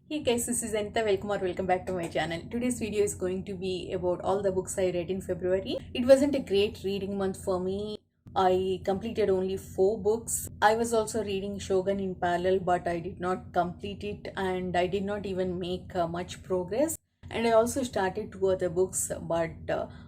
Hey guys, this is Anita. Welcome or welcome back to my channel. Today's video is going to be about all the books I read in February. It wasn't a great reading month for me. I completed only 4 books. I was also reading Shogun in parallel, but I did not complete it and I did not even make much progress. And I also started 2 other books, but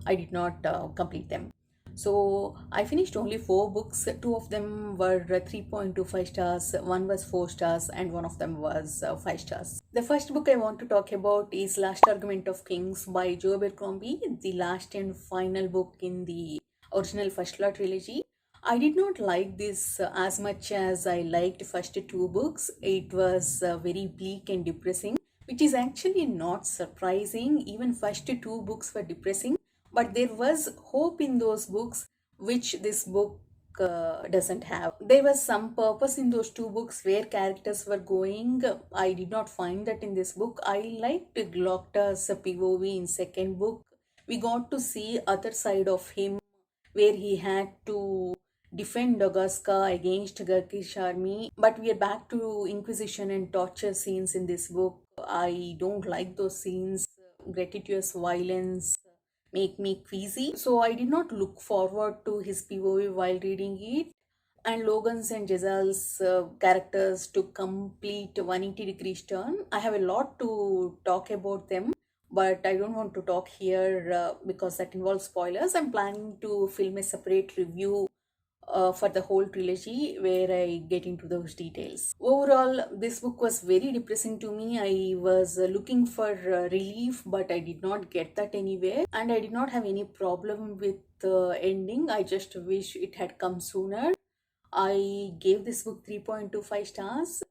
I did not complete them. So I finished only 4 books. 2 of them were 3.25 stars, one was 4 stars, and one of them was 5 stars. The first book I want to talk about is Last Argument of Kings by Joe Abercrombie, the last and final book in the original First Law trilogy. I did not like this as much as I liked first 2 books. It was very bleak and depressing, which is actually not surprising. Even first 2 books were depressing, but there was hope in those books, which this book doesn't have. There was some purpose in those 2 books where characters were going. I did not find that in this book. I liked Glocta's POV in second book. We got to see other side of him where he had to defend Dagaska against Gurkish army. But we are back to Inquisition and torture scenes in this book. I don't like those scenes. Gratuitous violence make me queasy. So I did not look forward to his POV while reading it. And Logan's and Jezal's characters took complete 180 degrees turn. I have a lot to talk about them, but I don't want to talk here because that involves spoilers. I'm planning to film a separate review for the whole trilogy where I get into those details. Overall, this book was very depressing to me. I was looking for relief, but I did not get that anywhere, and I did not have any problem with the ending. I just wish it had come sooner. I gave this book 3.25 stars.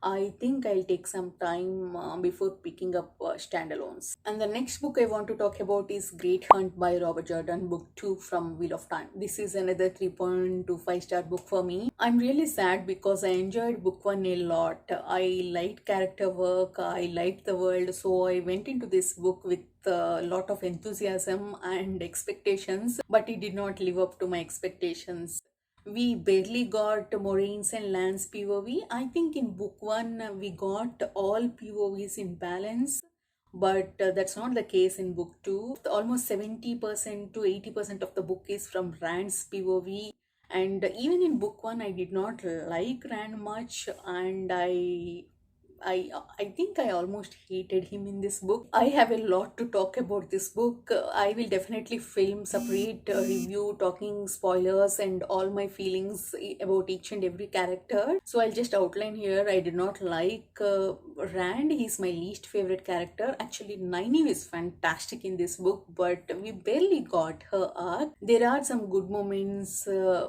I think I'll take some time before picking up standalones. And the next book I want to talk about is Great Hunt by Robert Jordan, book 2 from Wheel of Time. This is another 3.25 star book for me. I'm really sad because I enjoyed book 1 a lot. I liked character work, I liked the world, so I went into this book with a lot of enthusiasm and expectations, but it did not live up to my expectations. We barely got Moraine's and Lance's POV. I think in book 1 we got all POVs in balance, but that's not the case in book 2. Almost 70% to 80% of the book is from Rand's POV, and even in book 1 I did not like Rand much, and I think I almost hated him in this book. I have a lot to talk about this book. I will definitely film separate review talking spoilers and all my feelings about each and every character. So I'll just outline here. I did not like Rand. He's my least favorite character. Actually, Nynaeve is fantastic in this book, but we barely got her arc. There are some good moments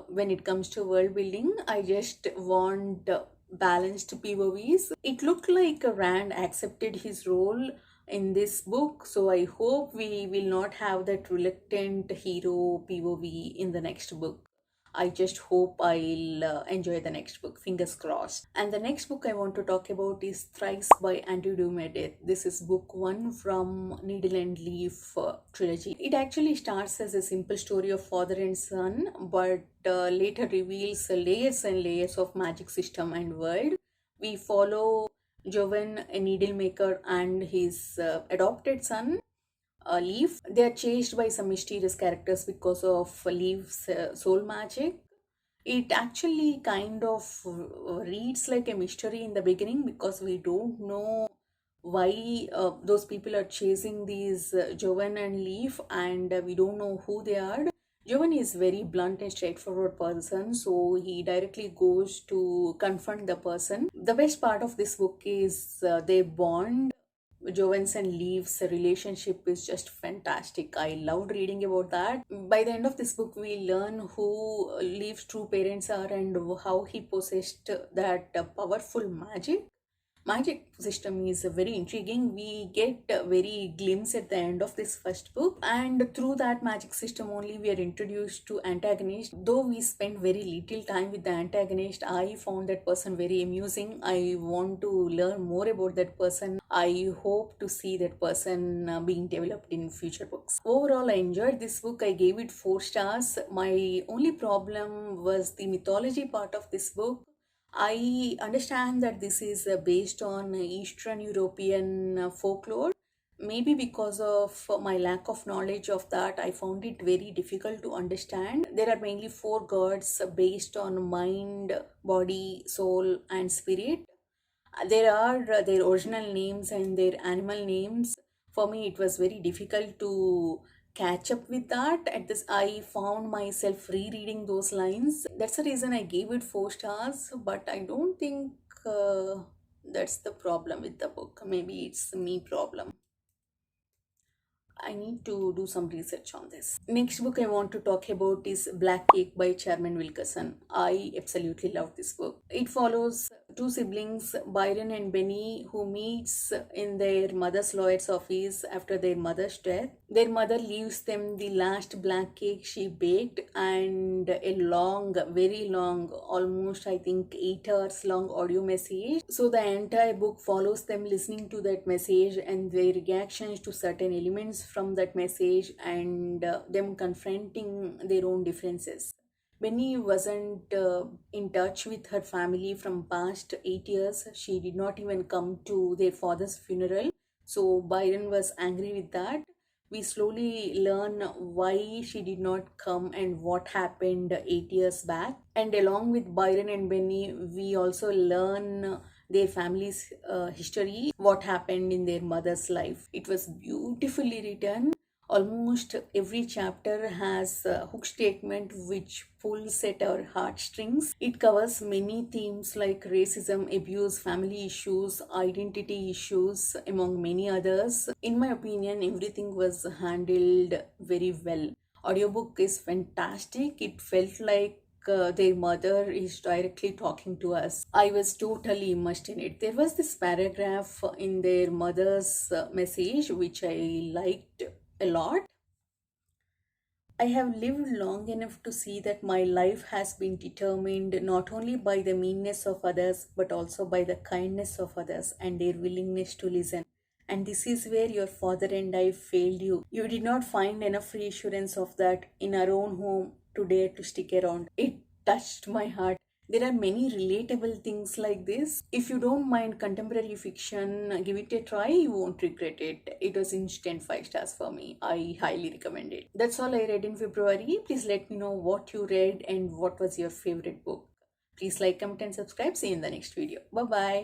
when it comes to world building. I just want balanced POVs. It looked like Rand accepted his role in this book, so I hope we will not have that reluctant hero POV in the next book. I just hope I'll enjoy the next book. Fingers crossed. And the next book I want to talk about is Thrice by Andrew Dumedet. This is book 1 from Needle and Leaf trilogy. It actually starts as a simple story of father and son, but later reveals layers and layers of magic system and world. We follow Joven, a needlemaker, and his adopted son Leaf. They are chased by some mysterious characters because of Leaf's soul magic. It actually kind of reads like a mystery in the beginning because we don't know why those people are chasing these Joven and Leaf, and we don't know who they are. Joven is very blunt and straightforward person, so he directly goes to confront the person. The best part of this book is their bond. Joven's and Leaf's relationship is just fantastic. I loved reading about that. By the end of this book, we learn who Leaf's true parents are and how he possessed that powerful magic system is very intriguing. We get a very glimpse at the end of this first book, and through that magic system only we are introduced to antagonist. Though we spend very little time with the antagonist, I found that person very amusing. I want to learn more about that person. I hope to see that person being developed in future books. Overall, I enjoyed this book. I gave it 4 stars. My only problem was the mythology part of this book. I understand that this is based on Eastern European folklore. Maybe because of my lack of knowledge of that, I found it very difficult to understand. There are mainly four gods based on mind, body, soul, and spirit. There are their original names and their animal names. For me, it was very difficult to catch up with that. At this, I found myself rereading those lines. That's the reason I gave it 4 stars. But I don't think that's the problem with the book. Maybe it's me problem. I need to do some research on this. Next book I want to talk about is Black Cake by Chairman Wilkerson. I absolutely love this book. It follows two siblings, Byron and Benny, who meets in their mother's lawyer's office after their mother's death. Their mother leaves them the last black cake she baked and a long, very long, almost I think 8 hours long audio message. So the entire book follows them listening to that message and their reactions to certain elements from that message, and them confronting their own differences. Benny wasn't in touch with her family from past 8 years. She did not even come to their father's funeral. So Byron was angry with that. We slowly learn why she did not come and what happened 8 years back. And along with Byron and Benny, we also learn their family's history, what happened in their mother's life. It was beautifully written. Almost every chapter has a hook statement which pulls at our heartstrings. It covers many themes like racism, abuse, family issues, identity issues, among many others. In my opinion, everything was handled very well. Audiobook is fantastic. It felt like their mother is directly talking to us. I was totally immersed in it. There was this paragraph in their mother's message which I liked a lot. I have lived long enough to see that my life has been determined not only by the meanness of others but also by the kindness of others and their willingness to listen. And this is where your father and I failed you. You did not find enough reassurance of that in our own home to dare to stick around. It touched my heart. There are many relatable things like this. If you don't mind contemporary fiction, give it a try. You won't regret it. It was instant 5 stars for me. I highly recommend it. That's all I read in February. Please let me know what you read and what was your favorite book. Please like, comment, and subscribe. See you in the next video. Bye bye.